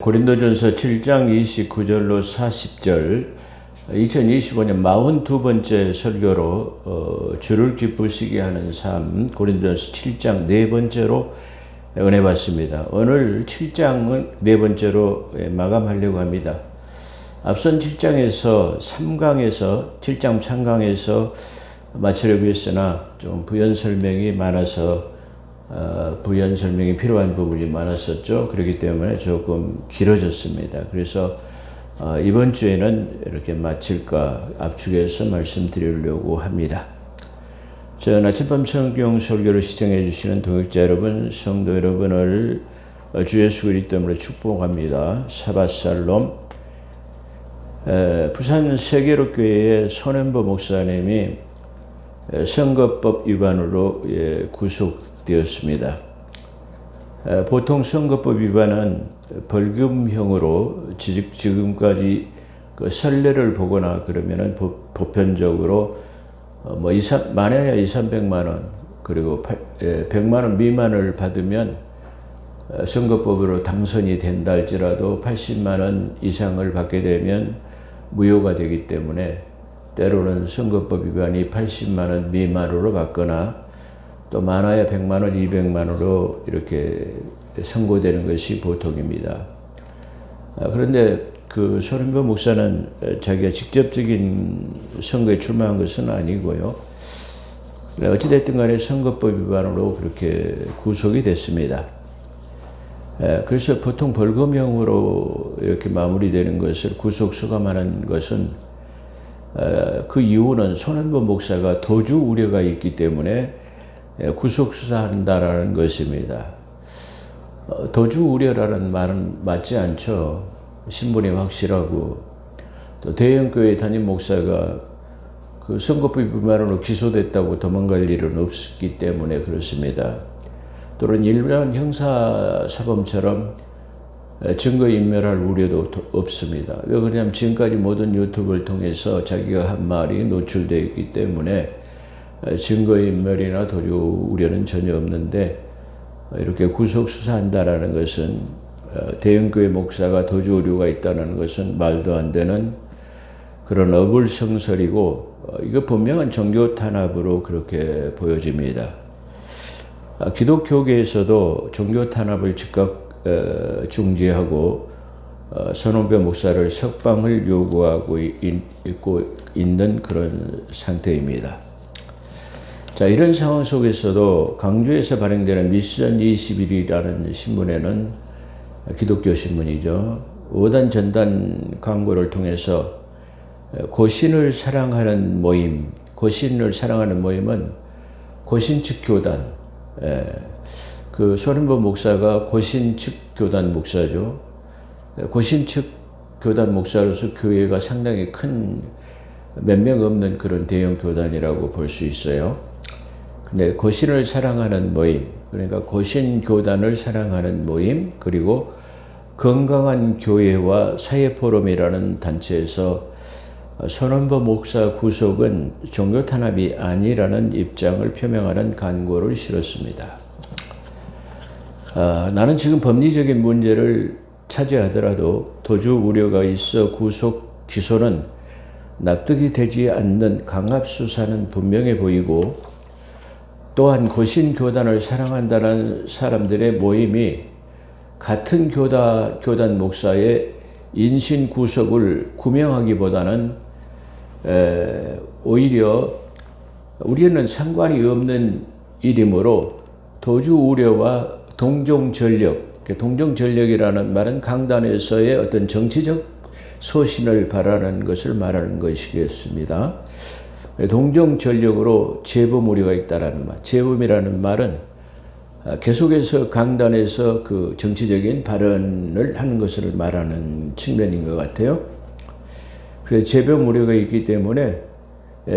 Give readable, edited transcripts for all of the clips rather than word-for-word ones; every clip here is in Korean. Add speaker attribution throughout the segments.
Speaker 1: 고린도전서 7장 29절로 40절 2025년 42번째 설교로 주를 기쁘시게 하는 삶 고린도전서 7장 네 번째로 은혜 받습니다. 오늘 7장은 네 번째로 마감하려고 합니다. 앞선 7장에서 7장 3강에서 마치려고 했으나 좀 부연 설명이 많아서 부연 설명이 필요한 부분이 많았었죠. 그렇기 때문에 조금 길어졌습니다. 그래서 이번 주에는 이렇게 마칠까 압축해서 말씀드리려고 합니다. 저는 아침밤 성경 설교를 시청해 주시는 동역자 여러분, 성도 여러분을 주 예수 그리스도로 축복합니다. 샤밧샬롬. 부산 세계로교회의 손현보 목사님이 선거법 위반으로 구속되었습니다. 보통 선거법 위반은 벌금형으로 지금까지 선례를 보거나 그러면은 보편적으로 많아야 200~300만 원 그리고 100만 원 미만을 받으면 선거법으로 당선이 된다 할지라도 80만 원 이상을 받게 되면 무효가 되기 때문에 때로는 선거법 위반이 80만 원 미만으로 받거나 또 많아야 100만 원, 200만 원으로 이렇게 선고되는 것이 보통입니다. 그런데 그 손현보 목사는 자기가 직접적인 선거에 출마한 것은 아니고요. 어찌됐든 간에 선거법 위반으로 그렇게 구속이 됐습니다. 그래서 보통 벌금형으로 이렇게 마무리되는 것을 구속 수감하는 것은 그 이유는 손현보 목사가 도주 우려가 있기 때문에 구속 수사한다라는 것입니다. 도주 우려라는 말은 맞지 않죠. 신분이 확실하고 또 대형교회 담임 목사가 그 선거법 위반으로 기소됐다고 도망갈 일은 없기 때문에 그렇습니다. 또는 일반 형사사범처럼 증거인멸할 우려도 없습니다. 왜 그러냐면 지금까지 모든 유튜브를 통해서 자기가 한 말이 노출되어 있기 때문에 증거인멸이나 도주 우려는 전혀 없는데 이렇게 구속 수사한다라는 것은 대형교회 목사가 도주 우려가 있다는 것은 말도 안 되는 그런 어불성설이고 이거 분명한 종교 탄압으로 그렇게 보여집니다. 기독교계에서도 종교 탄압을 즉각 중지하고 손현보 목사를 석방을 요구하고 있는 그런 상태입니다. 자, 이런 상황 속에서도 강주에서 발행되는 미션 21이라는 신문에는 기독교 신문이죠. 어단 전단 광고를 통해서 고신을 사랑하는 모임, 고신을 사랑하는 모임은 고신측 교단, 그 손현보 목사가 고신측 교단 목사죠. 고신측 교단 목사로서 교회가 상당히 큰 몇 명 없는 그런 대형 교단이라고 볼 수 있어요. 근데 고신을 사랑하는 모임, 그러니까 고신 교단을 사랑하는 모임, 그리고 건강한 교회와 사회포럼이라는 단체에서 손현보 목사 구속은 종교 탄압이 아니라는 입장을 표명하는 간고를 실었습니다. 나는 지금 법리적인 문제를 차지하더라도 도주 우려가 있어 구속 기소는 납득이 되지 않는 강압 수사는 분명해 보이고 또한 고신 교단을 사랑한다는 사람들의 모임이 같은 교단 목사의 인신 구속을 구명하기보다는 오히려 우리는 상관이 없는 일이므로 도주 우려와 동종전력이라는 말은 강단에서의 어떤 정치적 소신을 바라는 것을 말하는 것이겠습니다. 동종전력으로 재범 우려가 있다라는 말. 재범이라는 말은 계속해서 강단에서 그 정치적인 발언을 하는 것을 말하는 측면인 것 같아요. 그래서 재범 우려가 있기 때문에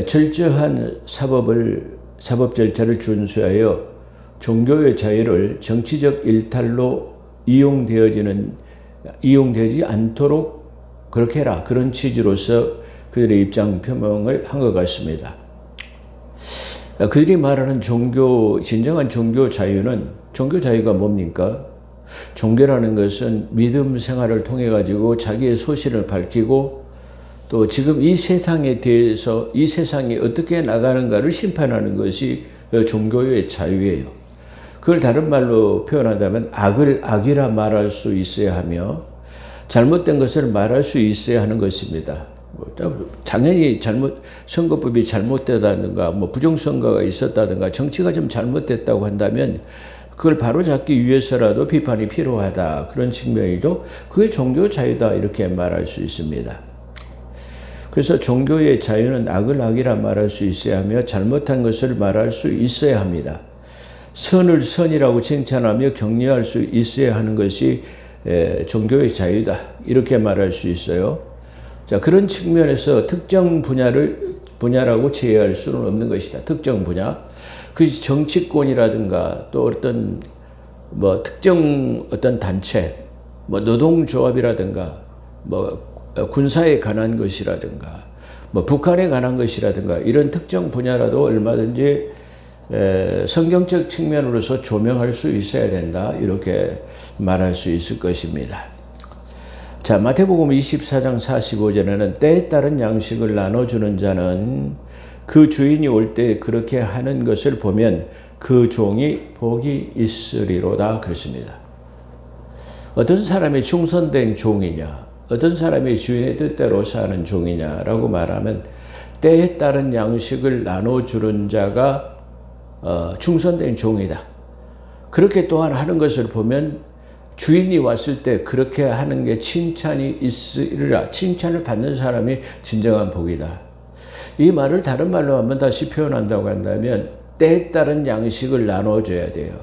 Speaker 1: 철저한 사법 절차를 준수하여 종교의 자유를 정치적 일탈로 이용되지 않도록 그렇게 해라. 그런 취지로서 그들의 입장 표명을 한 것 같습니다. 그들이 말하는 진정한 종교 자유는 종교 자유가 뭡니까? 종교라는 것은 믿음 생활을 통해 가지고 자기의 소신을 밝히고 또 지금 이 세상에 대해서 이 세상이 어떻게 나가는가를 심판하는 것이 종교의 자유예요. 그걸 다른 말로 표현한다면 악을 악이라 말할 수 있어야 하며 잘못된 것을 말할 수 있어야 하는 것입니다. 당연히 선거법이 잘못되다든가 부정선거가 있었다든가 정치가 좀 잘못됐다고 한다면 그걸 바로잡기 위해서라도 비판이 필요하다. 그런 측면이죠. 그게 종교 자유다 이렇게 말할 수 있습니다. 그래서 종교의 자유는 악을 악이라 말할 수 있어야 하며 잘못한 것을 말할 수 있어야 합니다. 선을 선이라고 칭찬하며 격려할 수 있어야 하는 것이 종교의 자유다 이렇게 말할 수 있어요. 자, 그런 측면에서 특정 분야라고 제외할 수는 없는 것이다. 특정 분야. 그 정치권이라든가 또 어떤 특정 어떤 단체, 노동조합이라든가 군사에 관한 것이라든가 북한에 관한 것이라든가 이런 특정 분야라도 얼마든지 성경적 측면으로서 조명할 수 있어야 된다. 이렇게 말할 수 있을 것입니다. 자, 마태복음 24장 45절에는 때에 따른 양식을 나눠주는 자는 그 주인이 올 때 그렇게 하는 것을 보면 그 종이 복이 있으리로다 그랬습니다. 어떤 사람이 충성된 종이냐, 어떤 사람이 주인의 뜻대로 사는 종이냐라고 말하면 때에 따른 양식을 나눠주는 자가 충성된 종이다. 그렇게 또한 하는 것을 보면 주인이 왔을 때 그렇게 하는 게 칭찬이 있으리라. 칭찬을 받는 사람이 진정한 복이다. 이 말을 다른 말로 한번 다시 표현한다고 한다면 때에 따른 양식을 나눠줘야 돼요.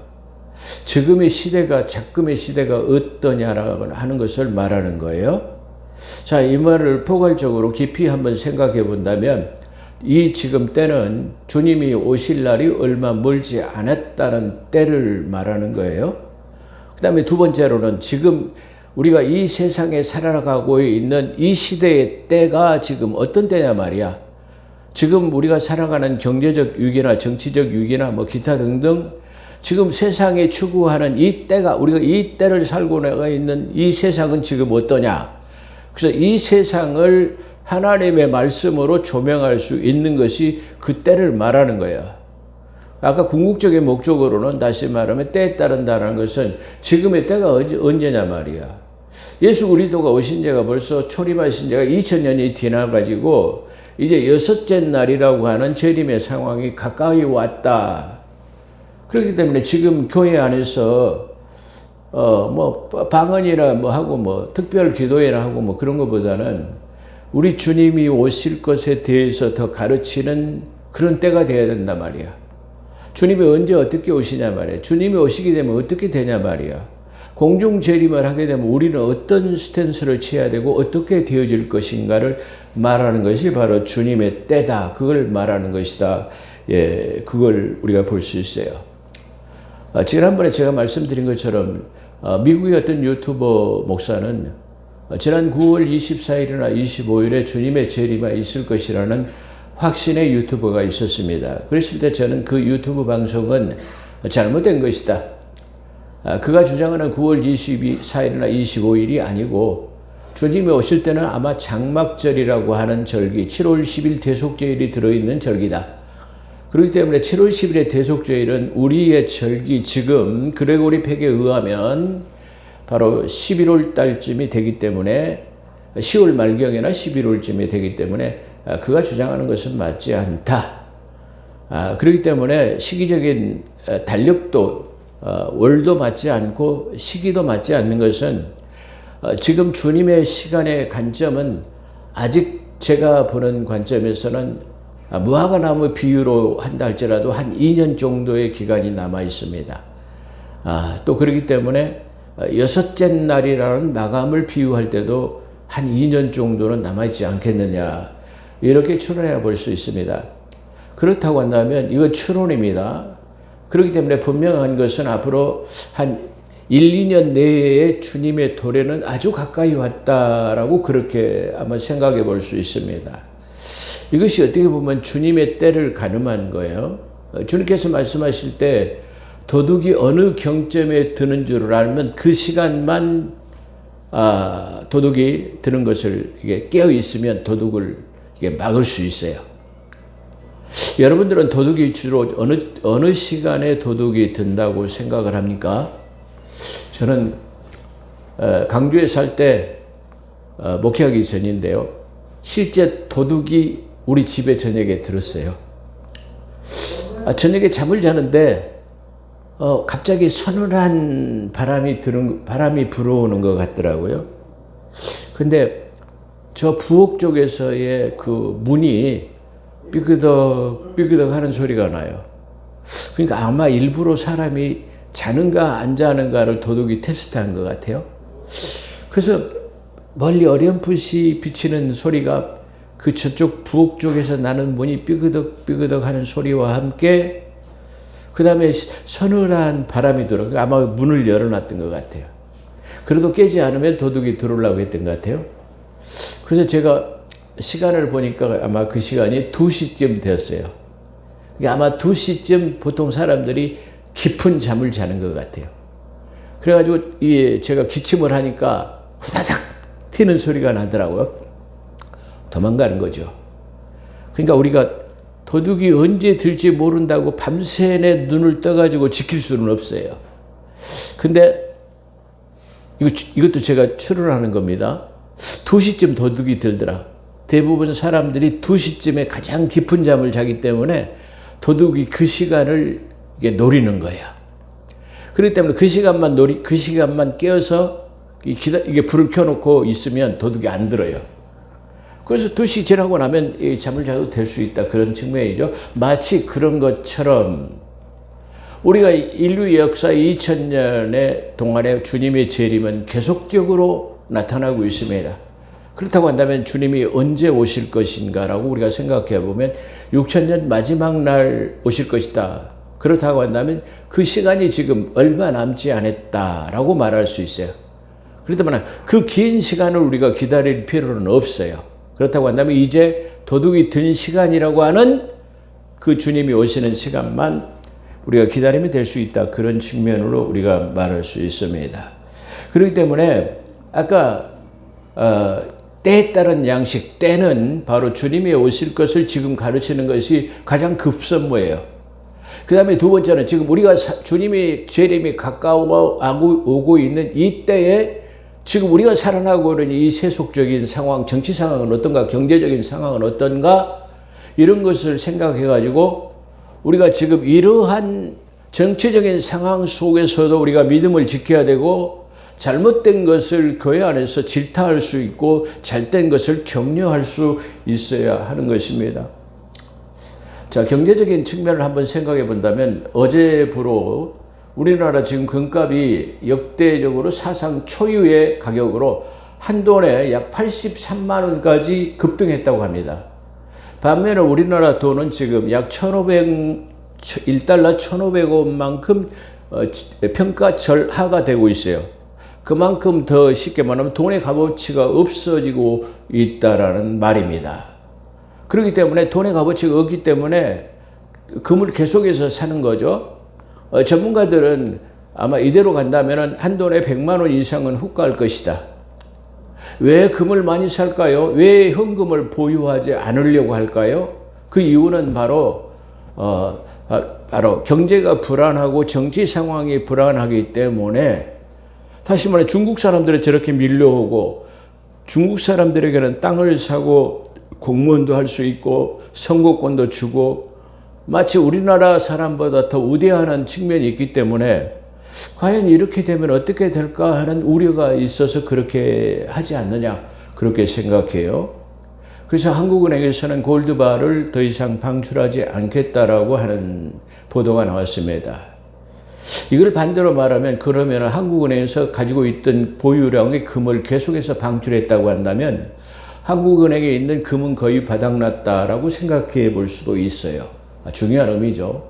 Speaker 1: 지금의 시대가 작금의 시대가 어떠냐라고 하는 것을 말하는 거예요. 자, 이 말을 포괄적으로 깊이 한번 생각해 본다면 이 지금 때는 주님이 오실 날이 얼마 멀지 않았다는 때를 말하는 거예요. 그 다음에 두 번째로는 지금 우리가 이 세상에 살아가고 있는 이 시대의 때가 지금 어떤 때냐 말이야. 지금 우리가 살아가는 경제적 위기나 정치적 위기나 기타 등등 지금 세상에 추구하는 이 때가 우리가 이 때를 살고 나가 있는 이 세상은 지금 어떠냐. 그래서 이 세상을 하나님의 말씀으로 조명할 수 있는 것이 그 때를 말하는 거예요. 아까 궁극적인 목적으로는 다시 말하면 때에 따른다는 것은 지금의 때가 언제냐 말이야. 예수 그리스도가 오신 지가 벌써 초림하신 지가 2000년이 지나가지고 이제 6째 날이라고 하는 재림의 상황이 가까이 왔다. 그렇기 때문에 지금 교회 안에서 방언이나 하고 특별 기도회나 하고 그런 것보다는 우리 주님이 오실 것에 대해서 더 가르치는 그런 때가 돼야 된단 말이야. 주님이 언제 어떻게 오시냐 말이야. 주님이 오시게 되면 어떻게 되냐 말이야. 공중 재림을 하게 되면 우리는 어떤 스탠스를 취해야 되고 어떻게 되어질 것인가를 말하는 것이 바로 주님의 때다. 그걸 말하는 것이다. 예, 그걸 우리가 볼 수 있어요. 지난번에 제가 말씀드린 것처럼 미국의 어떤 유튜버 목사는 지난 9월 24일이나 25일에 주님의 재림이 있을 것이라는 확신의 유튜버가 있었습니다. 그랬을 때 저는 그 유튜브 방송은 잘못된 것이다. 그가 주장하는 9월 24일이나 25일이 아니고 주님이 오실 때는 아마 장막절이라고 하는 절기, 7월 10일 대속죄일이 들어있는 절기다. 그렇기 때문에 7월 10일의 대속죄일은 우리의 절기 지금 그레고리 팩에 의하면 바로 11월 달쯤이 되기 때문에 10월 말경이나 11월쯤이 되기 때문에 그가 주장하는 것은 맞지 않다. 그렇기 때문에 시기적인 달력도 월도 맞지 않고 시기도 맞지 않는 것은 지금 주님의 시간의 관점은 아직 제가 보는 관점에서는 무화과나무 비유로 한다 할지라도 한 2년 정도의 기간이 남아 있습니다. 또 그렇기 때문에 6째 날이라는 마감을 비유할 때도 한 2년 정도는 남아있지 않겠느냐. 이렇게 추론해 볼 수 있습니다. 그렇다고 한다면 이건 추론입니다. 그렇기 때문에 분명한 것은 앞으로 한 1, 2년 내에 주님의 도래는 아주 가까이 왔다라고 그렇게 한번 생각해 볼 수 있습니다. 이것이 어떻게 보면 주님의 때를 가늠한 거예요. 주님께서 말씀하실 때 도둑이 어느 경점에 드는 줄을 알면 그 시간만 도둑이 드는 것을 이게 깨어 있으면 도둑을 이게 막을 수 있어요. 여러분들은 도둑이 주로 어느 시간에 도둑이 든다고 생각을 합니까? 저는 강주에 살 때 목회하기 전인데요. 실제 도둑이 우리 집에 저녁에 들었어요. 저녁에 잠을 자는데 갑자기 서늘한 바람이 불어오는 것 같더라고요. 근데 저 부엌 쪽에서의 그 문이 삐그덕 하는 소리가 나요. 그러니까 아마 일부러 사람이 자는가 안 자는가를 도둑이 테스트한 것 같아요. 그래서 멀리 어렴풋이 비치는 소리가 그 저쪽 부엌 쪽에서 나는 문이 삐그덕 하는 소리와 함께 그 다음에 서늘한 바람이 들어. 아마 문을 열어놨던 것 같아요. 그래도 깨지 않으면 도둑이 들어오려고 했던 것 같아요. 그래서 제가 시간을 보니까 아마 그 시간이 2시쯤 되었어요. 아마 2시쯤 보통 사람들이 깊은 잠을 자는 것 같아요. 그래가지고 제가 기침을 하니까 후다닥 튀는 소리가 나더라고요. 도망가는 거죠. 그러니까 우리가 도둑이 언제 들지 모른다고 밤새 눈을 떠가지고 지킬 수는 없어요. 근데 이것도 제가 추론하는 겁니다. 2시쯤 도둑이 들더라. 대부분 사람들이 2시쯤에 가장 깊은 잠을 자기 때문에 도둑이 그 시간을 노리는 거야. 그렇기 때문에 그 시간만 깨어서 이게 불을 켜놓고 있으면 도둑이 안 들어요. 그래서 2시 지나고 나면 잠을 자도 될 수 있다. 그런 측면이죠. 마치 그런 것처럼 우리가 인류 역사 2000년의 동안에 주님의 재림은 계속적으로 나타나고 있습니다. 그렇다고 한다면 주님이 언제 오실 것인가라고 우리가 생각해 보면 6000년 마지막 날 오실 것이다. 그렇다고 한다면 그 시간이 지금 얼마 남지 않았다라고 말할 수 있어요. 그렇다면 그 긴 시간을 우리가 기다릴 필요는 없어요. 그렇다고 한다면 이제 도둑이 든 시간이라고 하는 그 주님이 오시는 시간만 우리가 기다리면 될 수 있다. 그런 측면으로 우리가 말할 수 있습니다. 그렇기 때문에 아까 때에 따른 양식, 때는 바로 주님이 오실 것을 지금 가르치는 것이 가장 급선무예요. 그 다음에 두 번째는 지금 우리가 주님의 재림이 가까워 오고 있는 이 때에 지금 우리가 살아나고 있는 이 세속적인 상황, 정치 상황은 어떤가, 경제적인 상황은 어떤가, 이런 것을 생각해가지고 우리가 지금 이러한 정치적인 상황 속에서도 우리가 믿음을 지켜야 되고 잘못된 것을 교회 안에서 질타할 수 있고 잘된 것을 격려할 수 있어야 하는 것입니다. 자, 경제적인 측면을 한번 생각해 본다면 어제부로 우리나라 지금 금값이 역대적으로 사상 초유의 가격으로 한 돈에 약 83만 원까지 급등했다고 합니다. 반면에 우리나라 돈은 지금 약 1달러 1,500원만큼 평가절하가 되고 있어요. 그만큼 더 쉽게 말하면 돈의 값어치가 없어지고 있다라는 말입니다. 그렇기 때문에 돈의 값어치가 없기 때문에 금을 계속해서 사는 거죠. 전문가들은 아마 이대로 간다면 한 돈에 100만 원 이상은 훅갈 것이다. 왜 금을 많이 살까요? 왜 현금을 보유하지 않으려고 할까요? 그 이유는 바로 경제가 불안하고 정치 상황이 불안하기 때문에, 다시 말해 중국 사람들은 저렇게 밀려오고 중국 사람들에게는 땅을 사고 공무원도 할 수 있고 선거권도 주고 마치 우리나라 사람보다 더 우대하는 측면이 있기 때문에 과연 이렇게 되면 어떻게 될까 하는 우려가 있어서 그렇게 하지 않느냐, 그렇게 생각해요. 그래서 한국은행에서는 골드바를 더 이상 방출하지 않겠다라고 하는 보도가 나왔습니다. 이걸 반대로 말하면, 그러면 한국은행에서 가지고 있던 보유량의 금을 계속해서 방출했다고 한다면 한국은행에 있는 금은 거의 바닥났다라고 생각해 볼 수도 있어요. 중요한 의미죠.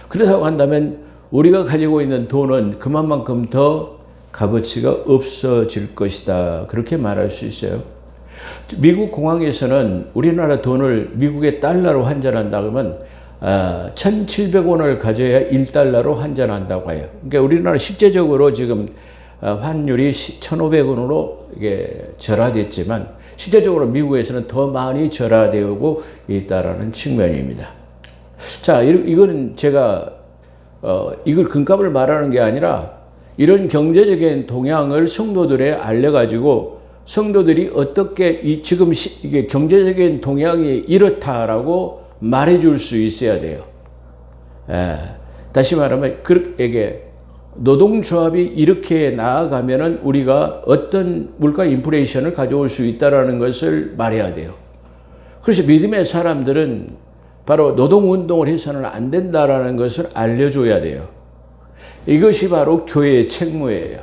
Speaker 1: 그렇다고 한다면 우리가 가지고 있는 돈은 그만큼 더 값어치가 없어질 것이다, 그렇게 말할 수 있어요. 미국 공항에서는 우리나라 돈을 미국의 달러로 환전한다 그러면 1,700원을 가져야 1달러로 환전한다고 해요. 그러니까 우리나라 실제적으로 지금 환율이 1,500원으로 이게 절하됐지만 실제적으로 미국에서는 더 많이 절하되고 있다라는 측면입니다. 자, 이거는 제가 이걸 금값을 말하는 게 아니라 이런 경제적인 동향을 성도들에 알려가지고 성도들이 어떻게 지금 이게 경제적인 동향이 이렇다라고 말해줄 수 있어야 돼요. 다시 말하면 이게 노동조합이 이렇게 나아가면은 우리가 어떤 물가 인플레이션을 가져올 수 있다라는 것을 말해야 돼요. 그래서 믿음의 사람들은 바로 노동운동을 해서는 안 된다라는 것을 알려줘야 돼요. 이것이 바로 교회의 책무예요.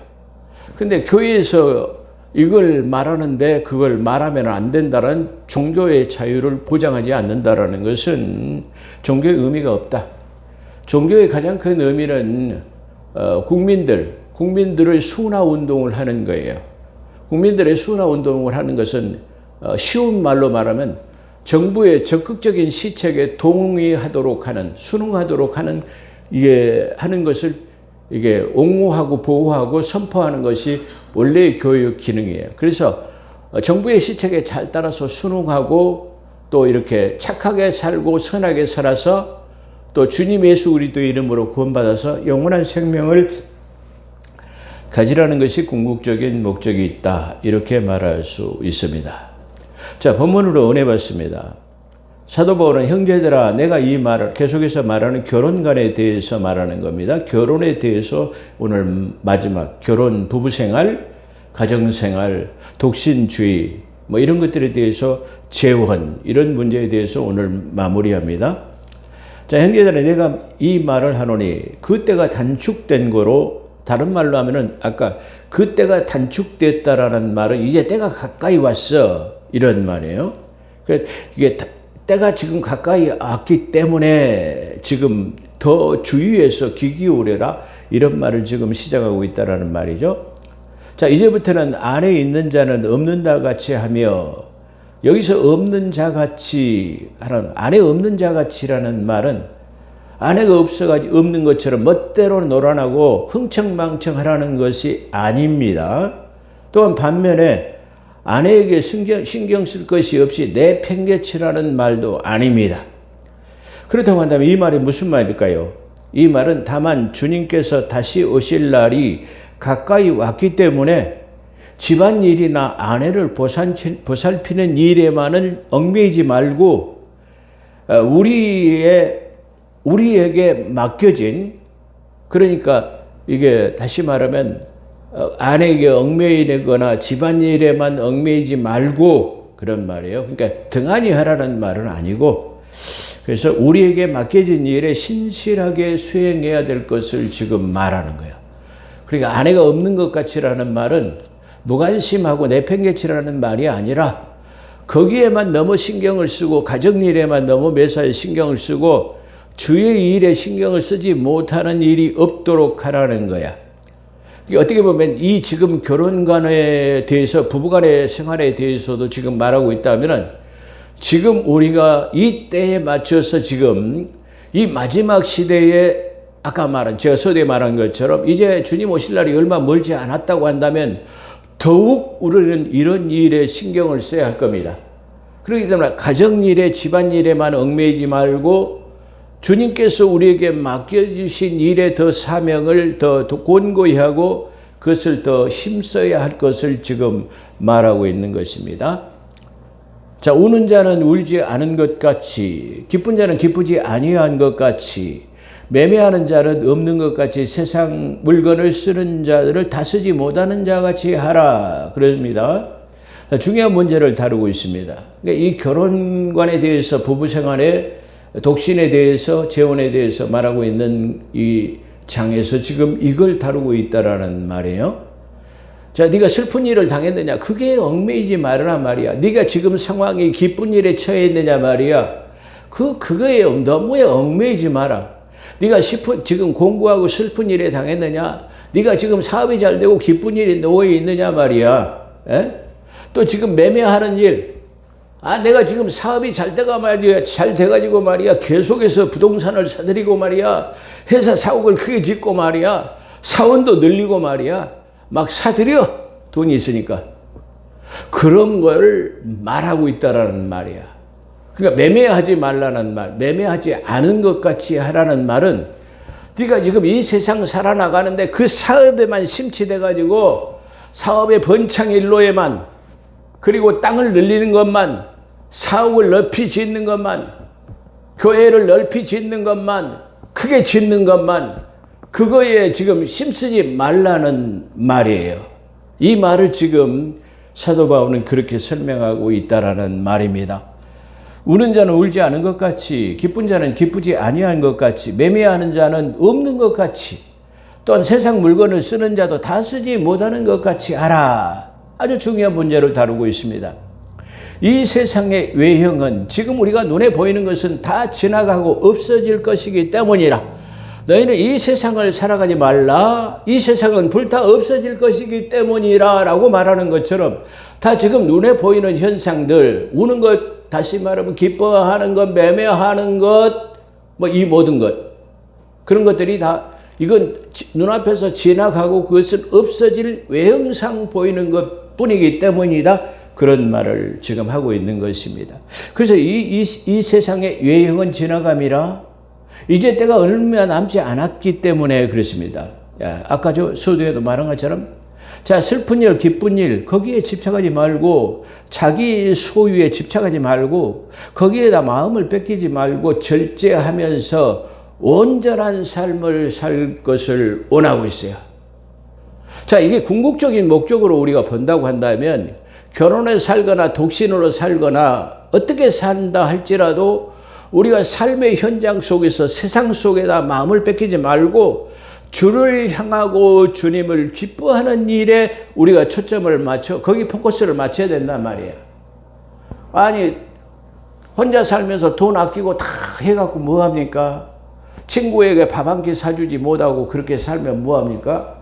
Speaker 1: 근데 교회에서 이걸 말하는데 그걸 말하면 안 된다는 종교의 자유를 보장하지 않는다라는 것은 종교의 의미가 없다. 종교의 가장 큰 의미는 국민들의 수훈화 운동을 하는 거예요. 국민들의 수훈화 운동을 하는 것은 쉬운 말로 말하면 정부의 적극적인 시책에 동의하도록 하는, 순응하도록 하는, 하는 것을 옹호하고 보호하고 선포하는 것이 원래의 교육 기능이에요. 그래서 정부의 시책에 잘 따라서 순응하고 또 이렇게 착하게 살고 선하게 살아서 또 주님 예수 그리스도의 이름으로 구원받아서 영원한 생명을 가지라는 것이 궁극적인 목적이 있다. 이렇게 말할 수 있습니다. 자, 본문으로 은혜 받습니다. 사도 바울은 형제들아 내가 이 말을 계속해서 말하는 결혼관에 대해서 말하는 겁니다. 결혼에 대해서 오늘 마지막 결혼, 부부생활, 가정생활, 독신주의 뭐 이런 것들에 대해서 재혼 이런 문제에 대해서 오늘 마무리합니다. 자, 형제들아 내가 이 말을 하노니 그때가 단축된 거로 다른 말로 하면은 아까 그때가 단축됐다라는 말은 이제 때가 가까이 왔어 이런 말이에요. 이게 때가 지금 가까이 왔기 때문에 지금 더 주의해서 귀 기울여라 이런 말을 지금 시작하고 있다라는 말이죠. 자, 이제부터는 안에 있는 자는 없는 자 같이 하며 여기서 없는 자 같이 하는 안에 없는 자 같이라는 말은 아내가 없어가지고 없는 것처럼 멋대로 놀아나고 흥청망청하라는 것이 아닙니다. 또한 반면에 아내에게 신경 쓸 것이 없이 내팽개치라는 말도 아닙니다. 그렇다고 한다면 이 말이 무슨 말일까요? 이 말은 다만 주님께서 다시 오실 날이 가까이 왔기 때문에 집안일이나 아내를 보살피는 일에만은 얽매이지 말고 우리에게 맡겨진 그러니까 이게 다시 말하면 아내에게 얽매이거나 집안일에만 얽매이지 말고 그런 말이에요. 그러니까 등한히 하라는 말은 아니고 그래서 우리에게 맡겨진 일에 신실하게 수행해야 될 것을 지금 말하는 거예요. 그러니까 아내가 없는 것 같이라는 말은 무관심하고 내팽개치라는 말이 아니라 거기에만 너무 신경을 쓰고 가정일에만 너무 매사에 신경을 쓰고 주의 일에 신경을 쓰지 못하는 일이 없도록 하라는 거야. 어떻게 보면 이 지금 결혼관에 대해서 부부간의 생활에 대해서도 지금 말하고 있다면은 지금 우리가 이 때에 맞춰서 지금 이 마지막 시대에 아까 말한 제가 서두에 말한 것처럼 이제 주님 오실 날이 얼마 멀지 않았다고 한다면 더욱 우리는 이런 일에 신경을 써야 할 겁니다. 그렇기 때문에 가정일에 집안일에만 얽매이지 말고 주님께서 우리에게 맡겨주신 일에 더 사명을 더 권고히 하고 그것을 더 힘써야 할 것을 지금 말하고 있는 것입니다. 자, 우는 자는 울지 않은 것 같이 기쁜 자는 기쁘지 아니한 것 같이 매매하는 자는 없는 것 같이 세상 물건을 쓰는 자들을 다스지 못하는 자 같이 하라 그럽니다. 중요한 문제를 다루고 있습니다. 그러니까 이 결혼관에 대해서 부부생활에 독신에 대해서 재혼에 대해서 말하고 있는 이 장에서 지금 이걸 다루고 있다라는 말이에요. 자, 네가 슬픈 일을 당했느냐? 그게 얽매이지 말아라 말이야. 네가 지금 상황이 기쁜 일에 처해 있느냐 말이야. 그거에 너무에 얽매이지 마라. 네가 지금 공부하고 슬픈 일에 당했느냐? 네가 지금 사업이 잘 되고 기쁜 일에 놓여 있느냐 말이야. 에? 또 지금 매매하는 일, 내가 지금 사업이 잘 돼가지고 말이야. 계속해서 부동산을 사들이고 말이야. 회사 사옥을 크게 짓고 말이야. 사원도 늘리고 말이야. 막 사들여. 돈이 있으니까. 그런 걸 말하고 있다라는 말이야. 그러니까 매매하지 말라는 말, 매매하지 않은 것 같이 하라는 말은 네가 지금 이 세상 살아나가는데 그 사업에만 심취돼가지고 사업의 번창일로에만 그리고 땅을 늘리는 것만, 사옥을 넓히 짓는 것만, 교회를 넓히 짓는 것만, 크게 짓는 것만, 그거에 지금 힘쓰지 말라는 말이에요. 이 말을 지금 사도 바울은 그렇게 설명하고 있다라는 말입니다. 우는 자는 울지 않은 것 같이, 기쁜 자는 기쁘지 아니한 것 같이, 매매하는 자는 없는 것 같이, 또한 세상 물건을 쓰는 자도 다 쓰지 못하는 것 같이 하라. 아주 중요한 문제를 다루고 있습니다. 이 세상의 외형은 지금 우리가 눈에 보이는 것은 다 지나가고 없어질 것이기 때문이라. 너희는 이 세상을 살아가지 말라. 이 세상은 불타 없어질 것이기 때문이라 라고 말하는 것처럼 다 지금 눈에 보이는 현상들, 우는 것, 다시 말하면 기뻐하는 것, 매매하는 것, 뭐 이 모든 것, 그런 것들이 다 이건 눈앞에서 지나가고 그것은 없어질 외형상 보이는 것 뿐이기 때문이다. 그런 말을 지금 하고 있는 것입니다. 그래서 이 세상의 외형은 지나감이라 이제 때가 얼마 남지 않았기 때문에 그렇습니다. 아까 저 서두에도 말한 것처럼 자, 슬픈 일, 기쁜 일 거기에 집착하지 말고 자기 소유에 집착하지 말고 거기에다 마음을 뺏기지 말고 절제하면서 온전한 삶을 살 것을 원하고 있어요. 자, 이게 궁극적인 목적으로 우리가 본다고 한다면 결혼해 살거나 독신으로 살거나 어떻게 산다 할지라도 우리가 삶의 현장 속에서 세상 속에다 마음을 뺏기지 말고 주를 향하고 주님을 기뻐하는 일에 우리가 초점을 맞춰 거기 포커스를 맞춰야 된단 말이에요. 아니 혼자 살면서 돈 아끼고 다 해갖고 뭐합니까? 친구에게 밥 한 끼 사주지 못하고 그렇게 살면 뭐합니까?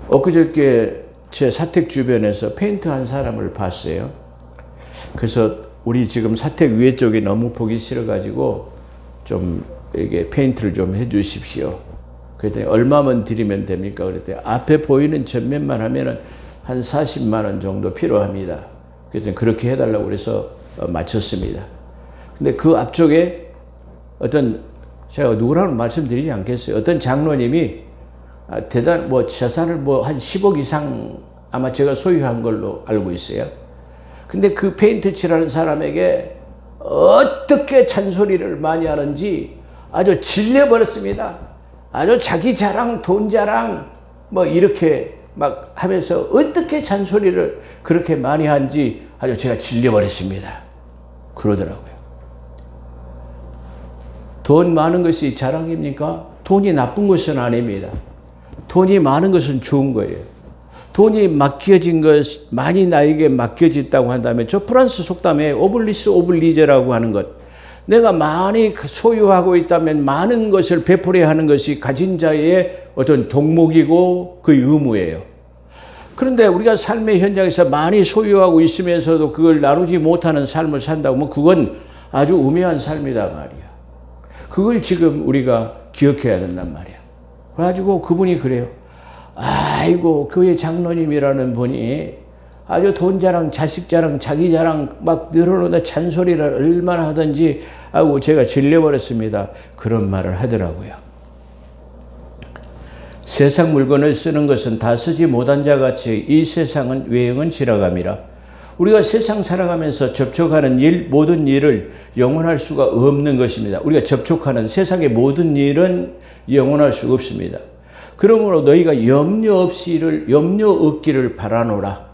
Speaker 1: 엊그저께 제 사택 주변에서 페인트 한 사람을 봤어요. 그래서 우리 지금 사택 위에 쪽이 너무 보기 싫어가지고 좀 이게 페인트를 좀 해주십시오. 그랬더니 얼마만 드리면 됩니까? 그랬더니 앞에 보이는 전면만 하면은 한 40만 원 정도 필요합니다. 그랬더니 그렇게 해달라고 그래서 맞췄습니다. 근데 그 앞쪽에 제가 누구라고 말씀드리지 않겠어요. 어떤 장로님이 재산을 한 10억 이상 아마 제가 소유한 걸로 알고 있어요. 근데 그 페인트 칠하는 사람에게 어떻게 잔소리를 많이 하는지 아주 질려버렸습니다. 아주 자기 자랑, 돈 자랑, 이렇게 막 하면서 어떻게 잔소리를 그렇게 많이 한지 아주 제가 질려버렸습니다. 그러더라고요. 돈 많은 것이 자랑입니까? 돈이 나쁜 것은 아닙니다. 돈이 많은 것은 좋은 거예요. 돈이 맡겨진 것, 많이 나에게 맡겨졌다고 한다면 저 프랑스 속담에 오블리스 오블리제라고 하는 것, 내가 많이 소유하고 있다면 많은 것을 베풀어야 하는 것이 가진 자의 어떤 덕목이고 그 의무예요. 그런데 우리가 삶의 현장에서 많이 소유하고 있으면서도 그걸 나누지 못하는 삶을 산다고 하면 그건 아주 우매한 삶이다 말이야. 그걸 지금 우리가 기억해야 된단 말이야. 그래가지고 그분이 그래요. 아이고, 교회 장로님이라는 분이 아주 돈 자랑, 자식 자랑, 자기 자랑 막 늘어놓는 잔소리를 얼마나 하든지 하고 제가 질려버렸습니다. 그런 말을 하더라고요. 세상 물건을 쓰는 것은 다 쓰지 못한 자 같이 이 세상은 외형은 지나감이라. 우리가 세상 살아가면서 접촉하는 일, 모든 일을 영원할 수가 없는 것입니다. 우리가 접촉하는 세상의 모든 일은 영원할 수가 없습니다. 그러므로 너희가 염려 없기를 바라노라.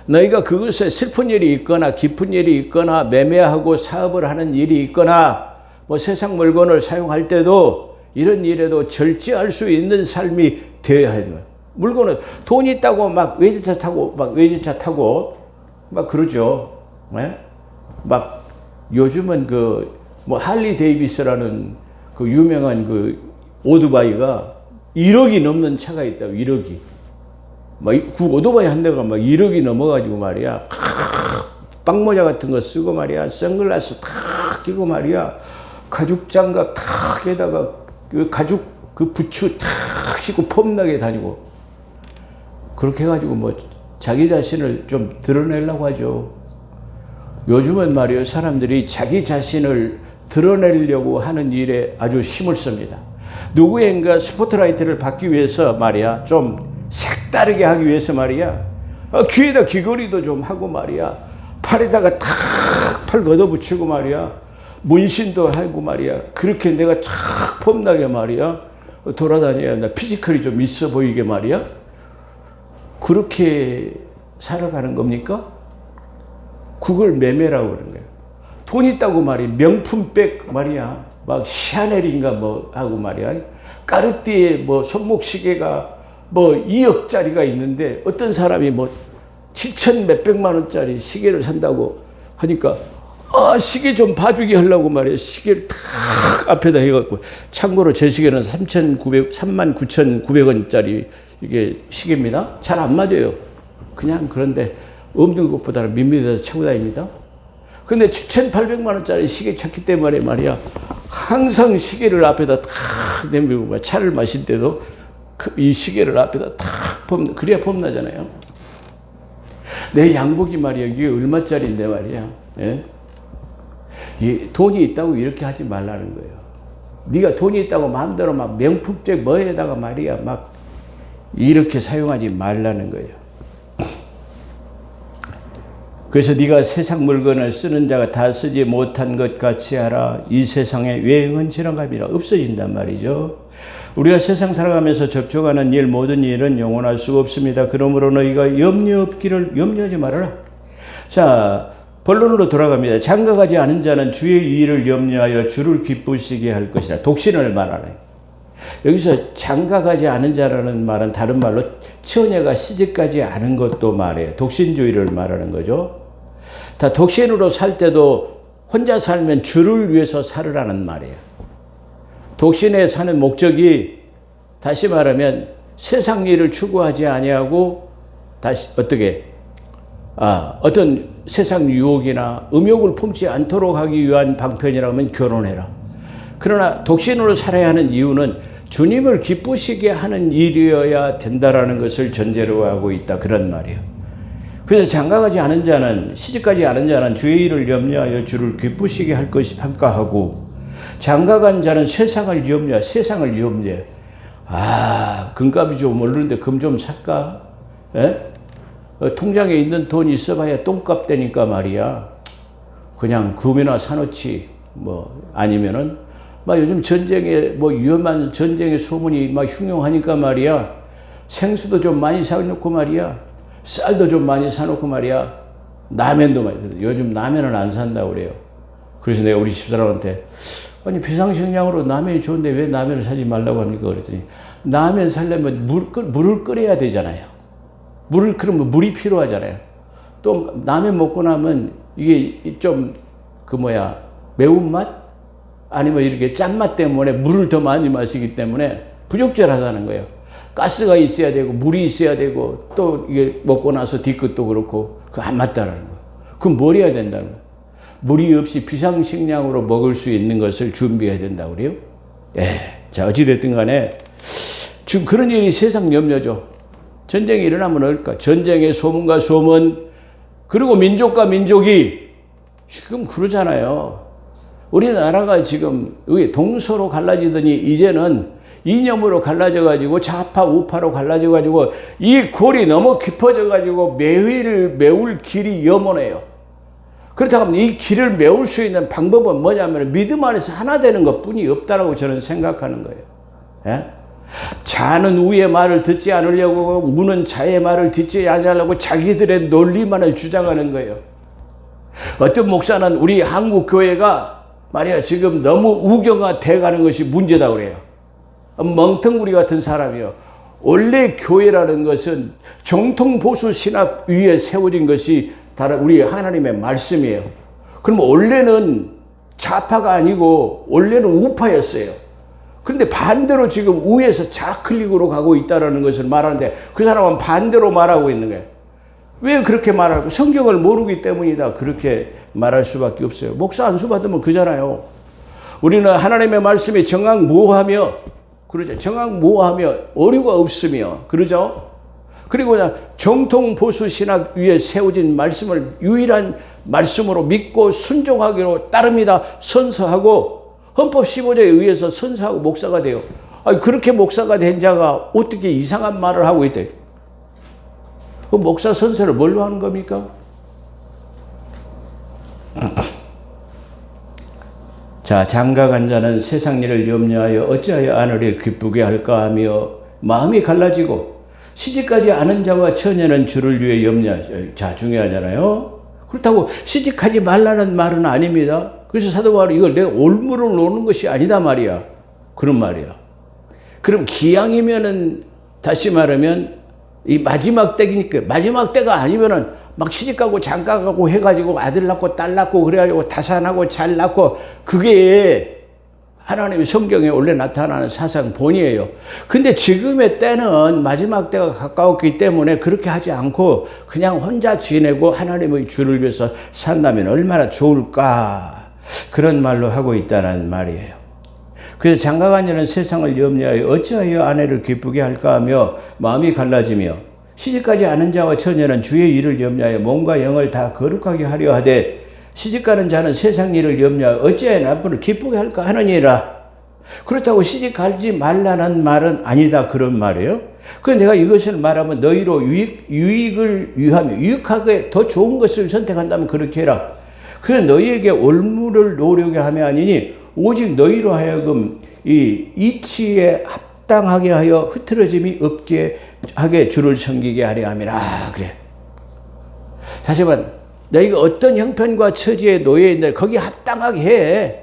Speaker 1: 너희가 그것에 슬픈 일이 있거나 기쁜 일이 있거나 매매하고 사업을 하는 일이 있거나 세상 물건을 사용할 때도 이런 일에도 절제할 수 있는 삶이 되어야 하는 거예요. 물건은 돈 있다고 막 외제차 타고 막 그러죠. 네? 막 요즘은 할리 데이비스라는 그 유명한 그 오토바이가 1억이 넘는 차가 있다고. 1억이 그 오토바이 한 대가 막 1억이 넘어가지고 말이야. 빵모자 같은 거 쓰고 말이야. 선글라스 탁 끼고 말이야. 가죽 장갑 탁에다가 그 가죽 그 부츠 탁 씻고 폼나게 다니고. 그렇게 해가지고 뭐 자기 자신을 좀 드러내려고 하죠. 요즘은 말이에요. 사람들이 자기 자신을 드러내려고 하는 일에 아주 힘을 씁니다. 누구인가 스포트라이트를 받기 위해서 말이야. 좀 색다르게 하기 위해서 말이야. 귀에다 귀걸이도 좀 하고 말이야. 팔에다가 탁 팔 걷어붙이고 말이야. 문신도 하고 말이야. 그렇게 내가 탁 폼나게 말이야. 돌아다녀야 한다. 피지컬이 좀 있어 보이게 말이야. 그렇게 살아가는 겁니까? 그걸 매매라고 그러는 거예요. 돈 있다고 말이야. 명품백 말이야. 막 샤넬인가 뭐 하고 말이야. 까르띠에 뭐 손목시계가 뭐 2억짜리가 있는데 어떤 사람이 뭐 7천 몇백만 원짜리 시계를 산다고 하니까 시계 좀 봐주게 하려고 말이야. 시계를 탁 앞에다 해갖고. 참고로 제 시계는 39,900원짜리 이게 시계입니다. 잘 안 맞아요. 그냥 그런데 없는 것보다는 밋밋해서 차고 다닙니다. 근데 7,800만 원짜리 시계 찾기 때문에 말이야. 항상 시계를 앞에다 탁 내밀고 차를 마실 때도 이 시계를 앞에다 탁 그래야 폼나잖아요. 내 양복이 말이야. 이게 얼마짜리인데 말이야. 예? 돈이 있다고 이렇게 하지 말라는 거예요. 네가 돈이 있다고 마음대로 막 명품백 뭐에다가 말이야. 막 이렇게 사용하지 말라는 거예요. 그래서 네가 세상 물건을 쓰는 자가 다 쓰지 못한 것 같이 하라. 이 세상에 외형은 지나갑니다. 없어진단 말이죠. 우리가 세상 살아가면서 접촉하는 일, 모든 일은 영원할 수가 없습니다. 그러므로 너희가 염려하지 말아라. 자, 본론으로 돌아갑니다. 장가가지 않은 자는 주의 일을 염려하여 주를 기쁘시게 할 것이라. 독신을 말하네. 여기서 장가가지 않은 자라는 말은 다른 말로 처녀가 시집가지 않은 것도 말해요. 독신주의를 말하는 거죠. 다 독신으로 살 때도 혼자 살면 주를 위해서 살으라는 말이에요. 독신에 사는 목적이 다시 말하면 세상 일을 추구하지 아니하고 다시 어떤 세상 유혹이나 음욕을 품지 않도록 하기 위한 방편이라면 결혼해라. 그러나 독신으로 살아야 하는 이유는 주님을 기쁘시게 하는 일이어야 된다라는 것을 전제로 하고 있다. 그런 말이에요. 그래서 장가가지 않은 자는, 시집가지 않은 자는 주의 일을 염려하여 주를 기쁘시게 할까 하고, 장가간 자는 세상을 염려해. 금값이 좀 오르는데 금 좀 살까? 통장에 있는 돈 있어봐야 똥값 되니까 말이야. 그냥 금이나 사놓지. 아니면은 요즘 전쟁에 위험한 전쟁의 소문이 막 흉흉하니까 말이야. 생수도 좀 많이 사놓고 말이야. 쌀도 좀 많이 사놓고 말이야. 라면도 많이. 요즘 라면은 안 산다고 그래요. 그래서 내가 우리 집사람한테 비상식량으로 라면이 좋은데 왜 라면을 사지 말라고 합니까? 그랬더니 라면 살려면 물을 끓여야 되잖아요. 그러면 물이 필요하잖아요. 또 라면 먹고 나면 이게 좀 매운맛? 아니면 이렇게 짠맛 때문에 물을 더 많이 마시기 때문에 부적절하다는 거예요. 가스가 있어야 되고 물이 있어야 되고 또 이게 먹고 나서 뒤끝도 그렇고 그거 안 맞다라는 거예요. 그럼 뭘 해야 된다는 거예요? 물이 없이 비상식량으로 먹을 수 있는 것을 준비해야 된다고 그래요. 자, 어찌됐든 간에 지금 그런 일이 세상 염려죠. 전쟁이 일어나면 어떨까? 전쟁의 소문과 소문, 그리고 민족과 민족이 지금 그러잖아요. 우리나라가 지금 동서로 갈라지더니 이제는 이념으로 갈라져가지고 좌파 우파로 갈라져가지고 이 골이 너무 깊어져가지고 메울 길이 염원해요. 그렇다면 이 길을 메울 수 있는 방법은 뭐냐면 믿음 안에서 하나 되는 것뿐이 없다라고 저는 생각하는 거예요. 자는 우의 말을 듣지 않으려고, 우는 자의 말을 듣지 않으려고 자기들의 논리만을 주장하는 거예요. 어떤 목사는 우리 한국 교회가 말이야 지금 너무 우경화돼 가는 것이 문제다 그래요. 멍텅구리 같은 사람이요. 원래 교회라는 것은 정통 보수 신학 위에 세워진 것이 다른 우리 하나님의 말씀이에요. 그럼 원래는 좌파가 아니고 원래는 우파였어요. 그런데 반대로 지금 우에서 좌클릭으로 가고 있다는 것을 말하는데 그 사람은 반대로 말하고 있는 거예요. 왜 그렇게 말하고? 성경을 모르기 때문이다. 그렇게 말할 수밖에 없어요. 목사 안수 받으면 그잖아요. 우리는 하나님의 말씀이 정확무하며, 그러죠. 정확무하며 오류가 없으며, 그러죠. 그리고 정통 보수 신학 위에 세워진 말씀을 유일한 말씀으로 믿고 순종하기로 따릅니다. 선서하고 헌법 15조에 의해서 선서하고 목사가 돼요. 아니, 그렇게 목사가 된 자가 어떻게 이상한 말을 하고 있대? 그 목사 선서를 뭘로 하는 겁니까? 자, 장가간 자는 세상 일을 염려하여 어찌하여 아내를 기쁘게 할까 하며 마음이 갈라지고, 시집가지 않은 자와 처녀는 주를 위해 염려하죠. 자, 중요하잖아요. 그렇다고 시집하지 말라는 말은 아닙니다. 그래서 사도 바울이 이걸 내가 올무를 놓는 것이 아니다 말이야. 그런 말이야. 그럼 기왕이면은, 다시 말하면 이 마지막 때니까, 마지막 때가 아니면은 막 시집가고 장가가고 해가지고 아들 낳고 딸 낳고 그래가지고 다산하고 잘 낳고, 그게 하나님의 성경에 원래 나타나는 사상 본이에요. 근데 지금의 때는 마지막 때가 가까웠기 때문에 그렇게 하지 않고 그냥 혼자 지내고 하나님의 주를 위해서 산다면 얼마나 좋을까, 그런 말로 하고 있다는 말이에요. 그래서 장가간 자는 세상을 염려하여 어찌하여 아내를 기쁘게 할까 하며 마음이 갈라지며, 시집가지 않은 자와 처녀는 주의 일을 염려하여 몸과 영을 다 거룩하게 하려 하되, 시집가는 자는 세상 일을 염려하여 어찌하여 남편을 기쁘게 할까 하느니라. 그렇다고 시집가지 말라는 말은 아니다, 그런 말이에요. 그런데 내가 이것을 말하면 너희로 유익을 위하며 유익하게 더 좋은 것을 선택한다면 그렇게 해라. 그래서 너희에게 올무를 놓으려고 함이 아니니 오직 너희로 하여금 이 이치에 합당하게 하여 흐트러짐이 없게 하게 주를 섬기게 하려 함이라. 그래. 다시 한번, 너희가 어떤 형편과 처지에 놓여 있는데 거기 합당하게 해.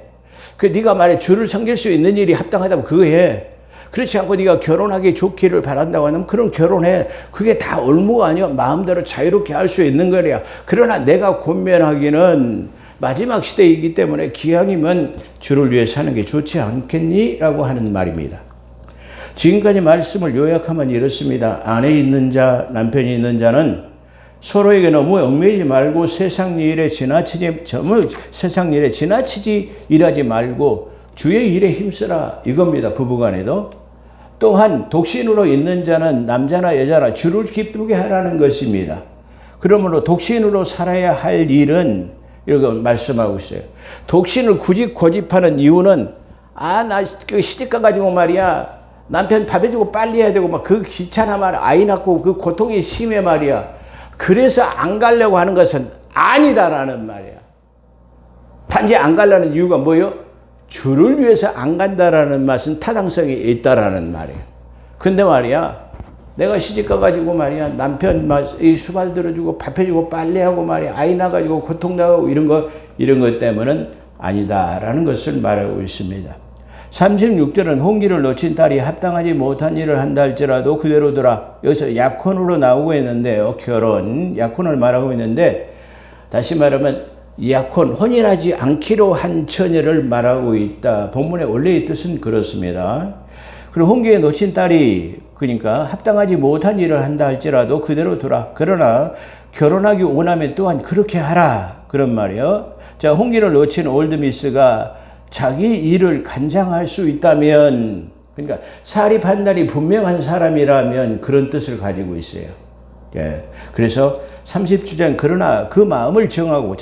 Speaker 1: 그 네가 말해 주를 섬길 수 있는 일이 합당하다면 그거 해. 그렇지 않고 네가 결혼하기 좋기를 바란다고 하면 그럼 결혼해. 그게 다 올무가 아니야. 마음대로 자유롭게 할 수 있는 거야. 그러나 내가 권면하기는 마지막 시대이기 때문에 기왕이면 주를 위해 사는 게 좋지 않겠니? 라고 하는 말입니다. 지금까지 말씀을 요약하면 이렇습니다. 아내 있는 자, 남편이 있는 자는 서로에게 너무 얽매이지 말고 세상 일에 지나치지 일하지 말고 주의 일에 힘쓰라, 이겁니다. 부부간에도. 또한 독신으로 있는 자는 남자나 여자나 주를 기쁘게 하라는 것입니다. 그러므로 독신으로 살아야 할 일은 이렇게 말씀하고 있어요. 독신을 굳이 고집하는 이유는, 나 시집가 가지고 말이야, 남편 밥 해주고 빨리 해야 되고 막 그 귀찮아 말이야, 아이 낳고 그 고통이 심해 말이야. 그래서 안 가려고 하는 것은 아니다라는 말이야. 단지 안 가려는 이유가 뭐예요? 주를 위해서 안 간다라는 맛은 타당성이 있다라는 말이에요. 근데 말이야, 내가 시집가 가지고 말이야, 남편 이 수발 들어주고 밥 해주고 빨래하고 말이야, 아이 낳아가지고 고통 나가고 이런 것 때문은 아니다라는 것을 말하고 있습니다. 36절은 홍기를 놓친 딸이 합당하지 못한 일을 한다 할지라도 그대로더라. 여기서 약혼으로 나오고 있는데요. 결혼, 약혼을 말하고 있는데, 다시 말하면 약혼, 혼인하지 않기로 한 처녀를 말하고 있다. 본문의 원래의 뜻은 그렇습니다. 그리고 홍기에 놓친 딸이, 그러니까 합당하지 못한 일을 한다 할지라도 그대로 두라. 그러나 결혼하기 원하면 또한 그렇게 하라. 그런 말이에요. 자, 홍기를 놓친 올드미스가 자기 일을 간장할 수 있다면, 그러니까 사리 판단이 분명한 사람이라면 그런 뜻을 가지고 있어요. 예. 그래서 30주장, 그러나 그 마음을 정하고,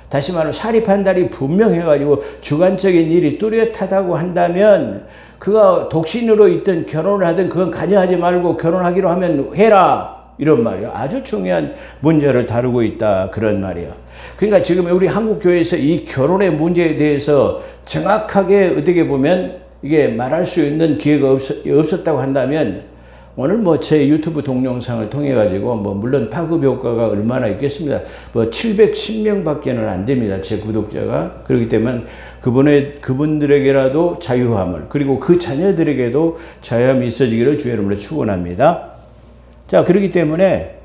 Speaker 1: 다시 말하면 사리 판단이 분명해가지고 주관적인 일이 뚜렷하다고 한다면, 그가 독신으로 있든 결혼을 하든 그건 관여하지 말고 결혼하기로 하면 해라. 이런 말이에요. 아주 중요한 문제를 다루고 있다. 그런 말이에요. 그러니까 지금 우리 한국교회에서 이 결혼의 문제에 대해서 정확하게 어떻게 보면 이게 말할 수 있는 기회가 없었다고 한다면, 오늘 제 유튜브 동영상을 통해 가지고 물론 파급 효과가 얼마나 있겠습니다. 710명밖에는 안 됩니다. 제 구독자가. 그렇기 때문에 그분들에게라도 자유함을, 그리고 그 자녀들에게도 자유함이 있어지기를 주의 이름으로 축원합니다. 자, 그렇기 때문에,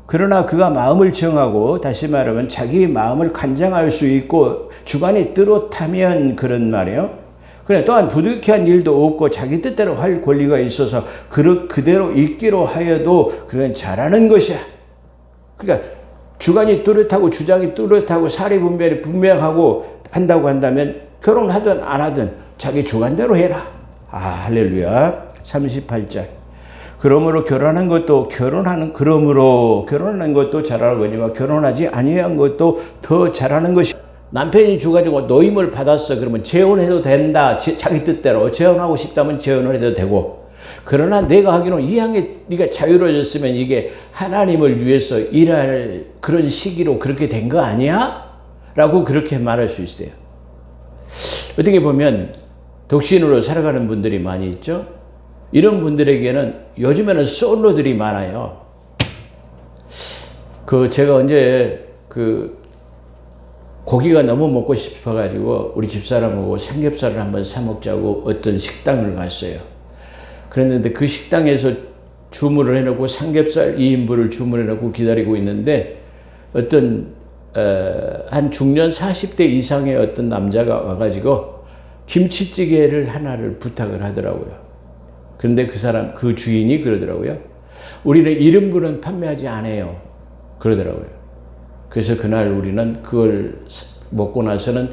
Speaker 1: 그러나 그가 마음을 정하고, 다시 말하면 자기 마음을 간장할 수 있고 주관이 뚜렷하면, 그런 말이에요. 그래, 또한 부득이한 일도 없고 자기 뜻대로 할 권리가 있어서 그대로 있기로 하여도 그건 잘하는 것이야. 그러니까 주관이 뚜렷하고 주장이 뚜렷하고 사리 분별이 분명하고 한다고 한다면 결혼하든 안 하든 자기 주관대로 해라. 아, 할렐루야. 38절. 그러므로 결혼하는 것도 잘하거니와 결혼하지 아니한 것도 더 잘하는 것이. 남편이 주가지고 노임을 받았어. 그러면 재혼해도 된다. 자기 뜻대로 재혼하고 싶다면 재혼을 해도 되고. 그러나 내가 하기로 이왕에 네가 자유로워졌으면 이게 하나님을 위해서 일할 그런 시기로 그렇게 된 거 아니야? 라고 그렇게 말할 수 있어요. 어떻게 보면 독신으로 살아가는 분들이 많이 있죠. 이런 분들에게는 요즘에는 솔로들이 많아요. 제가 언제 고기가 너무 먹고 싶어가지고 우리 집사람하고 삼겹살을 한번 사 먹자고 어떤 식당을 갔어요. 그랬는데 그 식당에서 주문을 해놓고 삼겹살 2인분을 주문해놓고 기다리고 있는데 어떤 한 중년 40대 이상의 어떤 남자가 와가지고 김치찌개를 하나를 부탁을 하더라고요. 그런데 그 주인이 그러더라고요. 우리는 1인분은 판매하지 않아요. 그러더라고요. 그래서 그날 우리는 그걸 먹고 나서는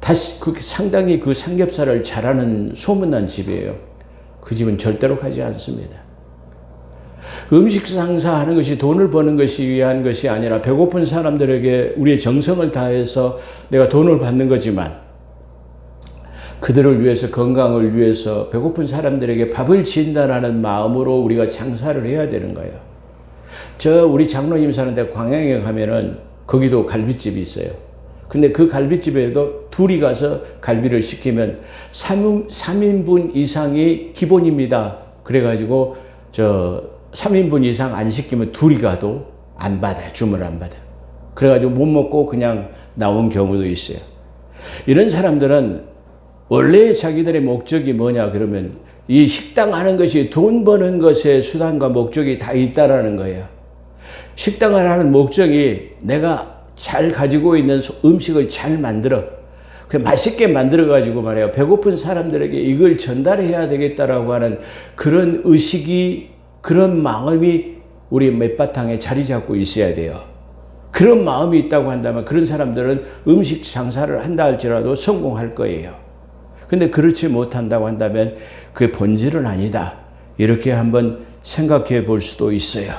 Speaker 1: 다시 상당히 그 삼겹살을 잘하는 소문난 집이에요. 그 집은 절대로 가지 않습니다. 음식 장사하는 것이 돈을 버는 것이 위한 것이 아니라 배고픈 사람들에게 우리의 정성을 다해서 내가 돈을 받는 거지만 그들을 위해서 건강을 위해서 배고픈 사람들에게 밥을 진다라는 마음으로 우리가 장사를 해야 되는 거예요. 우리 장로님 사는데 광양에 가면은 거기도 갈비집이 있어요. 근데 그 갈비집에도 둘이 가서 갈비를 시키면 3인분 이상이 기본입니다. 그래가지고 3인분 이상 안 시키면 둘이 가도 안 받아요. 주문을 안 받아요. 그래가지고 못 먹고 그냥 나온 경우도 있어요. 이런 사람들은 원래 자기들의 목적이 뭐냐 그러면 이 식당 하는 것이 돈 버는 것의 수단과 목적이 다 있다라는 거예요. 식당을 하는 목적이 내가 잘 가지고 있는 음식을 잘 만들어 맛있게 만들어 가지고 말이에요. 배고픈 사람들에게 이걸 전달해야 되겠다라고 하는 그런 의식이 그런 마음이 우리 밑바탕에 자리 잡고 있어야 돼요. 그런 마음이 있다고 한다면 그런 사람들은 음식 장사를 한다 할지라도 성공할 거예요. 근데 그렇지 못한다고 한다면 그게 본질은 아니다. 이렇게 한번 생각해 볼 수도 있어요.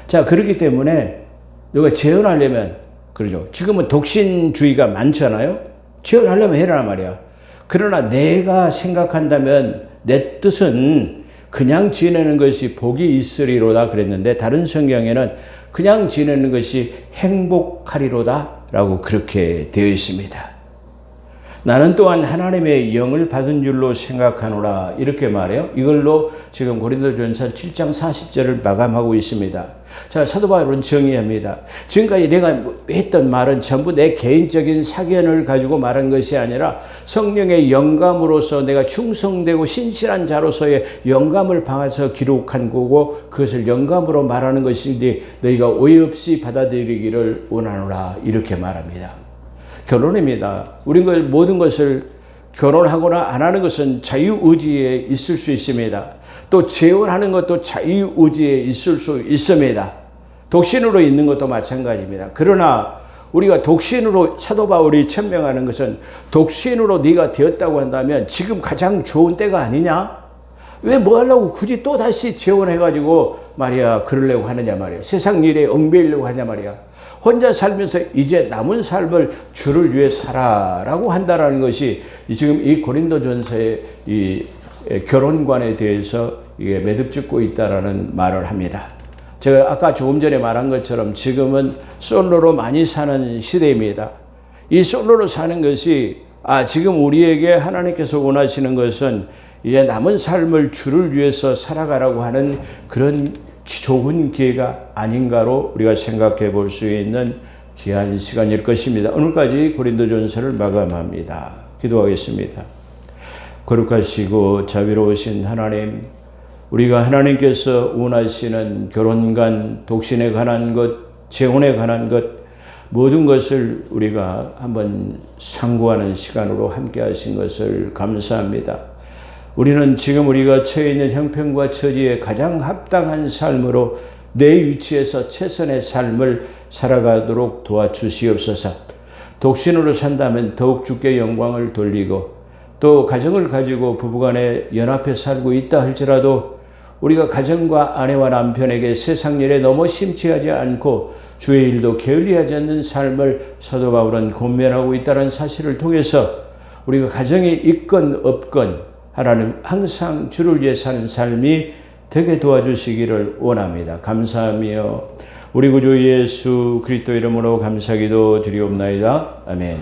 Speaker 1: 자, 그렇기 때문에 누가 재혼하려면 그러죠. 지금은 독신주의가 많잖아요. 재혼하려면 해라 말이야. 그러나 내가 생각한다면 내 뜻은 그냥 지내는 것이 복이 있으리로다 그랬는데 다른 성경에는 그냥 지내는 것이 행복하리로다 라고 그렇게 되어 있습니다. 나는 또한 하나님의 영을 받은 줄로 생각하노라 이렇게 말해요. 이걸로 지금 고린도전서 7장 40절을 마감하고 있습니다. 자, 사도 바울은 정의합니다. 지금까지 내가 했던 말은 전부 내 개인적인 사견을 가지고 말한 것이 아니라 성령의 영감으로서 내가 충성되고 신실한 자로서의 영감을 받아서 기록한 거고 그것을 영감으로 말하는 것인데 너희가 오해 없이 받아들이기를 원하노라 이렇게 말합니다. 결혼입니다. 우리는 모든 것을 결혼하거나 안 하는 것은 자유의지에 있을 수 있습니다. 또 재혼하는 것도 자유의지에 있을 수 있습니다. 독신으로 있는 것도 마찬가지입니다. 그러나 우리가 독신으로 사도 바울이 천명하는 것은 독신으로 네가 되었다고 한다면 지금 가장 좋은 때가 아니냐? 왜 뭐 하려고 굳이 또 다시 재혼해가지고 말이야 그러려고 하느냐 말이야. 세상 일에 얽매이려고 하냐 말이야. 혼자 살면서 이제 남은 삶을 주를 위해 살아라고 한다라는 것이 지금 이 고린도전서의 이 결혼관에 대해서 이게 매듭짓고 있다라는 말을 합니다. 제가 아까 조금 전에 말한 것처럼 지금은 솔로로 많이 사는 시대입니다. 이 솔로로 사는 것이 지금 우리에게 하나님께서 원하시는 것은 이제 남은 삶을 주를 위해서 살아가라고 하는 그런 좋은 기회가 아닌가로 우리가 생각해 볼 수 있는 귀한 시간일 것입니다. 오늘까지 고린도전서를 마감합니다. 기도하겠습니다. 거룩하시고 자비로우신 하나님, 우리가 하나님께서 원하시는 결혼관, 독신에 관한 것, 재혼에 관한 것, 모든 것을 우리가 한번 상고하는 시간으로 함께 하신 것을 감사합니다. 우리는 지금 우리가 처해 있는 형편과 처지에 가장 합당한 삶으로 내 위치에서 최선의 삶을 살아가도록 도와주시옵소서. 독신으로 산다면 더욱 주께 영광을 돌리고, 또 가정을 가지고 부부간에 연합해 살고 있다 할지라도 우리가 가정과 아내와 남편에게 세상 일에 너무 심취하지 않고 주의 일도 게을리하지 않는 삶을 사도 바울은 권면하고 있다는 사실을 통해서 우리가 가정이 있건 없건 하나님 항상 주를 위해 사는 삶이 되게 도와주시기를 원합니다. 감사하며 우리 구주 예수 그리스도 이름으로 감사기도 드리옵나이다. 아멘.